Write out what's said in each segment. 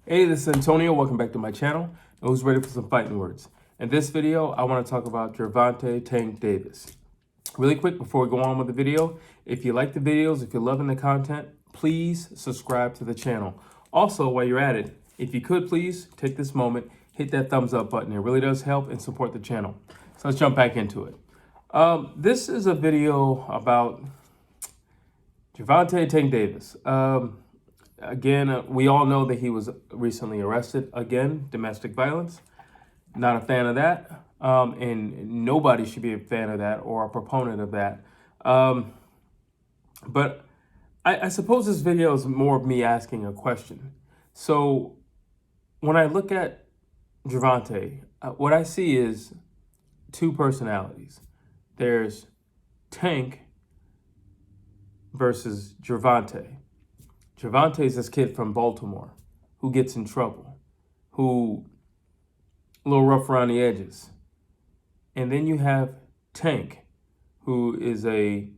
Hey, this is Antonio. Welcome back to my channel. And who's ready for some fighting words? In this video, I want to talk about Gervonta Tank Davis. Really quick before we go on with the video, if you like the videos, if you're loving the content, please subscribe to the channel. Also, while you're at it, if you could please take this moment, hit that thumbs up button. It really does help and support the channel. So let's jump back into it. This is a video about Gervonta Tank Davis. Again, we all know that he was recently arrested. Again, domestic violence. Not a fan of that. And nobody should be a fan of that or a proponent of that. But I suppose this video is more of me asking a question. So when I look at Gervonta, what I see is two personalities. There's Tank versus Gervonta. Gervonta is this kid from Baltimore who gets in trouble, who a little rough around the edges. And then you have Tank, who is a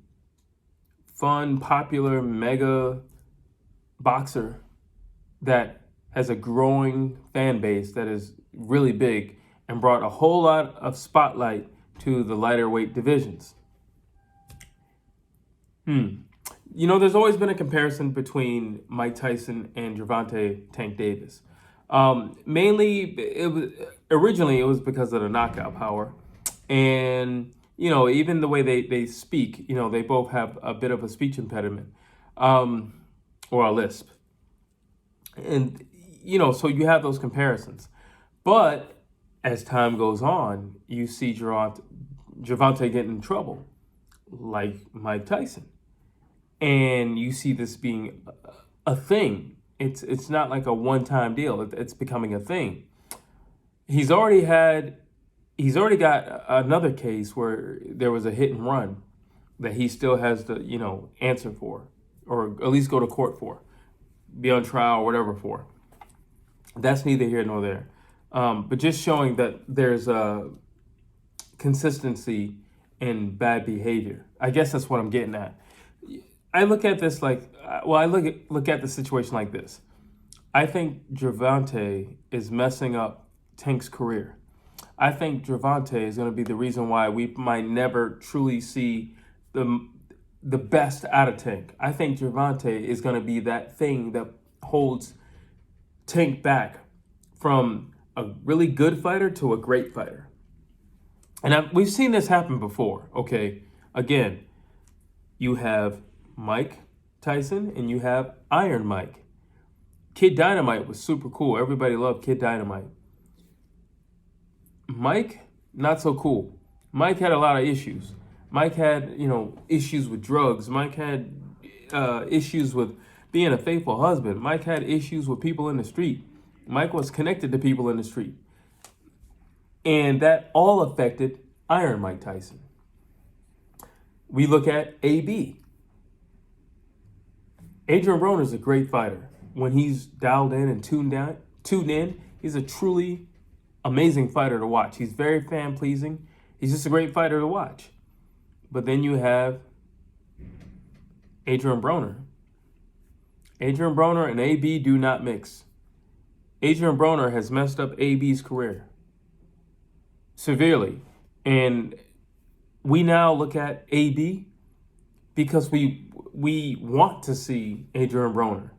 fun, popular, mega boxer that has a growing fan base that is really big and brought a whole lot of spotlight to the lighter weight divisions. You know, there's always been a comparison between Mike Tyson and Gervonta Tank Davis. Mainly, originally it was because of the knockout power. And, you know, even the way they speak, you know, they both have a bit of a speech impediment or a lisp. And, you know, so you have those comparisons. But as time goes on, you see Gervonta getting in trouble, like Mike Tyson. And you see this being a thing. It's not like a one-time deal. It's becoming a thing. He's already got another case where there was a hit and run that he still has to, you know, answer for, or at least go to court for, be on trial or whatever for. That's neither here nor there. But just showing that there's a consistency in bad behavior. I guess that's what I'm getting at. I look at this like, I look at the situation like this. I think Gervonta is messing up Tank's career. I think Gervonta is going to be the reason why we might never truly see the best out of Tank. I think Gervonta is going to be that thing that holds Tank back from a really good fighter to a great fighter. And we've seen this happen before, okay? Again, you have Mike Tyson and you have Iron Mike. Kid Dynamite was super cool. Everybody loved Kid Dynamite. Mike, not so cool. Mike had a lot of issues. Mike had, you know, issues with drugs. Mike had issues with being a faithful husband. Mike had issues with people in the street. Mike was connected to people in the street. And that all affected Iron Mike Tyson. We look at AB. Adrian Broner is a great fighter. When he's dialed in and tuned in, he's a truly amazing fighter to watch. He's very fan-pleasing. He's just a great fighter to watch. But then you have Adrian Broner. Adrian Broner and AB do not mix. Adrian Broner has messed up AB's career severely. And we now look at AB because we want to see Adrian Broner.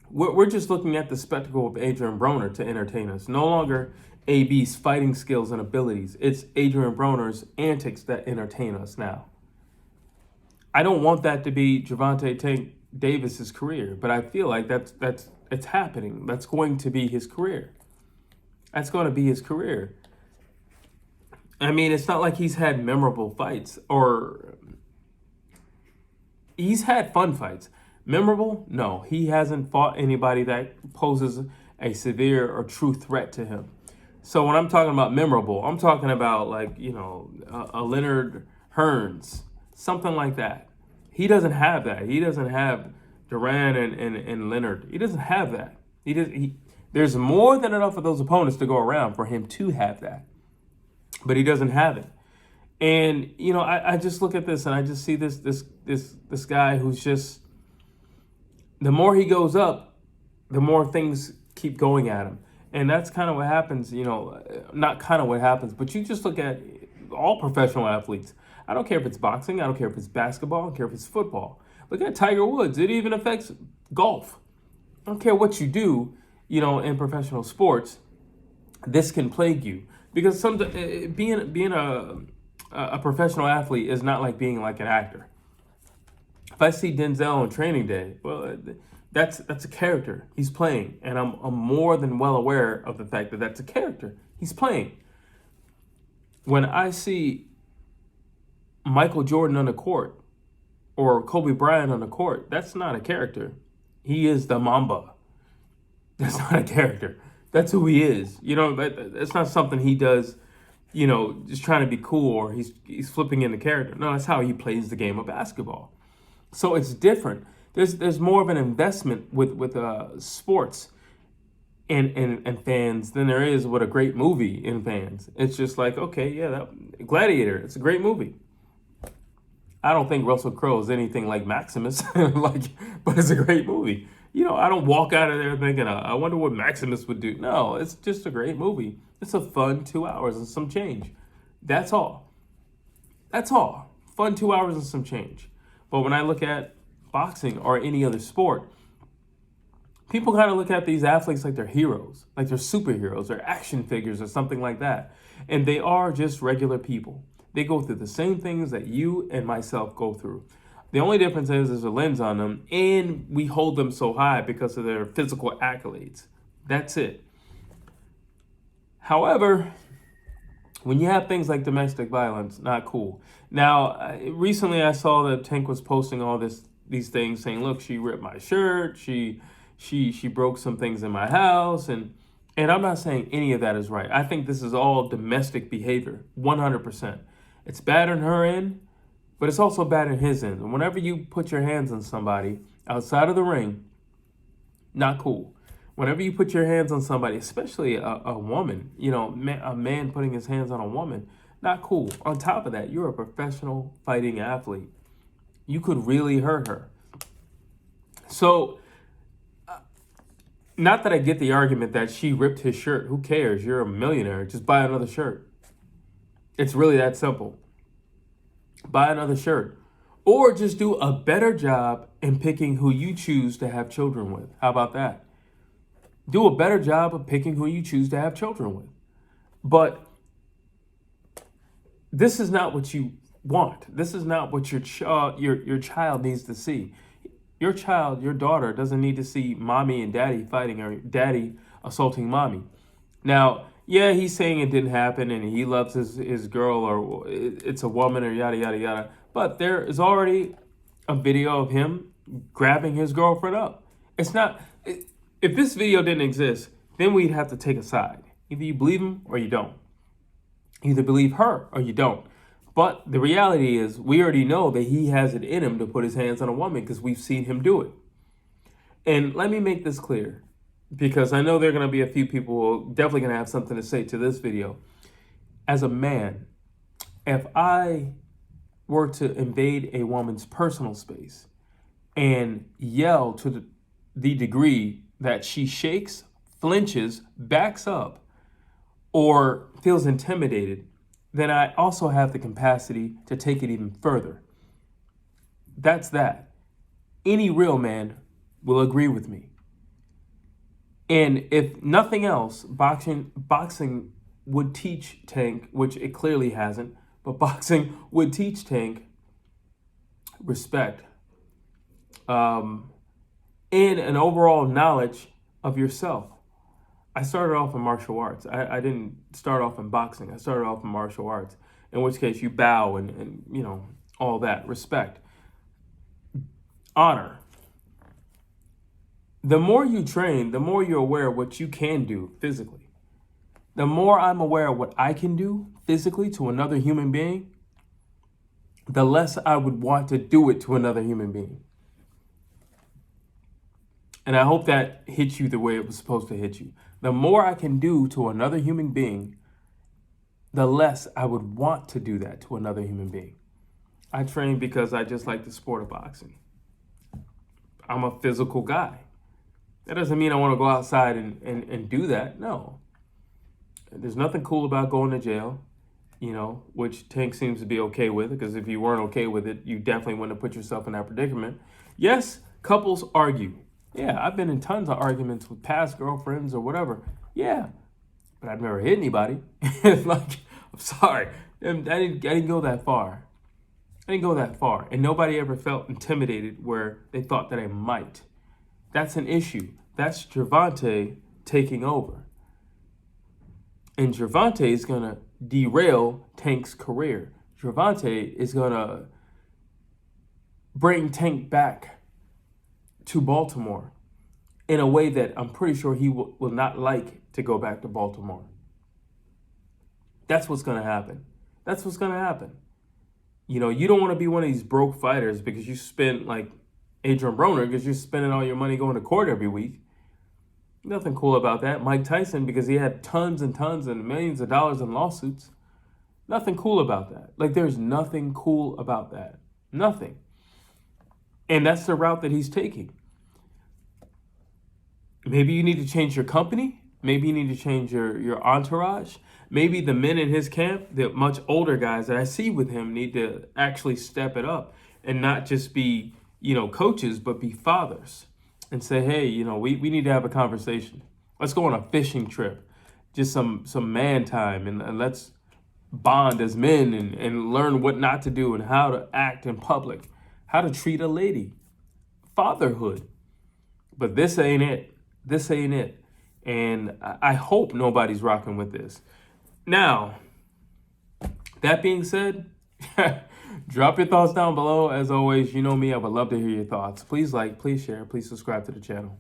We're just looking at the spectacle of Adrian Broner to entertain us. No longer AB's fighting skills and abilities. It's Adrian Broner's antics that entertain us now. I don't want that to be Gervonta Tank Davis's career, but I feel like it's happening. That's going to be his career. That's going to be his career. I mean, it's not like he's had memorable fights, or he's had fun fights. Memorable? No, he hasn't fought anybody that poses a severe or true threat to him. So when I'm talking about memorable, I'm talking about, like, you know, a Leonard Hearns, something like that. He doesn't have that. He doesn't have Duran and Leonard. He doesn't have that. There's more than enough of those opponents to go around for him to have that. But he doesn't have it. And, you know, I just look at this and I just see this guy who's just, the more he goes up, the more things keep going at him. And that's kind of what happens, not kind of what happens, but you just look at all professional athletes. I don't care if it's boxing, I don't care if it's basketball, I don't care if it's football. Look at Tiger Woods. It even affects golf. I don't care what you do, in professional sports, this can plague you. Because being a professional athlete is not like being like an actor. If I see Denzel on Training Day, well, that's a character he's playing, and I'm more than well aware of the fact that that's a character he's playing. When I see Michael Jordan on the court or Kobe Bryant on the court, that's not a character. He is the Mamba. That's not a character. That's who he is. That's not something he does, just trying to be cool, or he's flipping into character. No, that's how he plays the game of basketball. So it's different. There's more of an investment with sports and fans than there is with a great movie in fans. It's just like, okay, yeah, that Gladiator, it's a great movie. I don't think Russell Crowe is anything like Maximus, but it's a great movie. I don't walk out of there thinking, I wonder what Maximus would do. No, it's just a great movie. It's a fun 2 hours and some change. That's all. That's all. Fun 2 hours and some change. But when I look at boxing or any other sport, people kind of look at these athletes like they're heroes, like they're superheroes or action figures or something like that. And they are just regular people. They go through the same things that you and myself go through. The only difference is there's a lens on them, and we hold them so high because of their physical accolades. That's it. However, when you have things like domestic violence, not cool. Now, recently I saw that Tank was posting all these things saying, look, she ripped my shirt, she broke some things in my house, and I'm not saying any of that is right. I think this is all domestic behavior, 100%. It's bad on her end, but it's also bad on his end. And whenever you put your hands on somebody outside of the ring, not cool. Whenever you put your hands on somebody, especially a woman, a man putting his hands on a woman, not cool. On top of that, you're a professional fighting athlete. You could really hurt her. So, not that I get the argument that she ripped his shirt. Who cares? You're a millionaire. Just buy another shirt. It's really that simple. Buy another shirt. Or just do a better job in picking who you choose to have children with. How about that? Do a better job of picking who you choose to have children with. But this is not what you want. This is not what your child needs to see. Your child, your daughter, doesn't need to see mommy and daddy fighting or daddy assaulting mommy. Now, yeah, he's saying it didn't happen and he loves his girl, or it's a woman, or yada, yada, yada. But there is already a video of him grabbing his girlfriend up. It's not... If this video didn't exist, then we'd have to take a side. Either you believe him or you don't. Either believe her or you don't. But the reality is, we already know that he has it in him to put his hands on a woman because we've seen him do it. And let me make this clear, because I know there are going to be a few people who are definitely going to have something to say to this video. As a man, if I were to invade a woman's personal space and yell to the degree that she shakes, flinches, backs up, or feels intimidated, then I also have the capacity to take it even further. That's that. Any real man will agree with me. And if nothing else, boxing would teach Tank, which it clearly hasn't, but boxing would teach Tank respect, and an overall knowledge of yourself. I started off in martial arts. I didn't start off in boxing. I started off in martial arts, in which case you bow and all that, respect, honor. The more you train, the more you're aware of what you can do physically. The more I'm aware of what I can do physically to another human being, the less I would want to do it to another human being. And I hope that hits you the way it was supposed to hit you. The more I can do to another human being, the less I would want to do that to another human being. I train because I just like the sport of boxing. I'm a physical guy. That doesn't mean I want to go outside and do that. No. There's nothing cool about going to jail, which Tank seems to be okay with, because if you weren't okay with it, you definitely wouldn't have put yourself in that predicament. Yes, couples argue. Yeah, I've been in tons of arguments with past girlfriends or whatever. Yeah, but I've never hit anybody. Like, I'm sorry. I didn't go that far. I didn't go that far. And nobody ever felt intimidated where they thought that I might. That's an issue. That's Gervonta taking over. And Gervonta is going to derail Tank's career. Gervonta is going to bring Tank back to Baltimore in a way that I'm pretty sure he will not like to go back to Baltimore. That's what's going to happen. That's what's going to happen. You don't want to be one of these broke fighters because you spent, like Adrian Broner, because you're spending all your money going to court every week. Nothing cool about that. Mike Tyson, because he had tons and tons and millions of dollars in lawsuits. Nothing cool about that. Like, there's nothing cool about that. Nothing. And that's the route that he's taking. Maybe you need to change your company. Maybe you need to change your entourage. Maybe the men in his camp, the much older guys that I see with him, need to actually step it up and not just be, coaches, but be fathers. And say, hey, we need to have a conversation. Let's go on a fishing trip. Just some man time, and let's bond as men and learn what not to do and how to act in public, how to treat a lady. Fatherhood. But this ain't it. This ain't it. And I hope nobody's rocking with this. Now, that being said, drop your thoughts down below. As always, you know me, I would love to hear your thoughts. Please like, please share, please subscribe to the channel.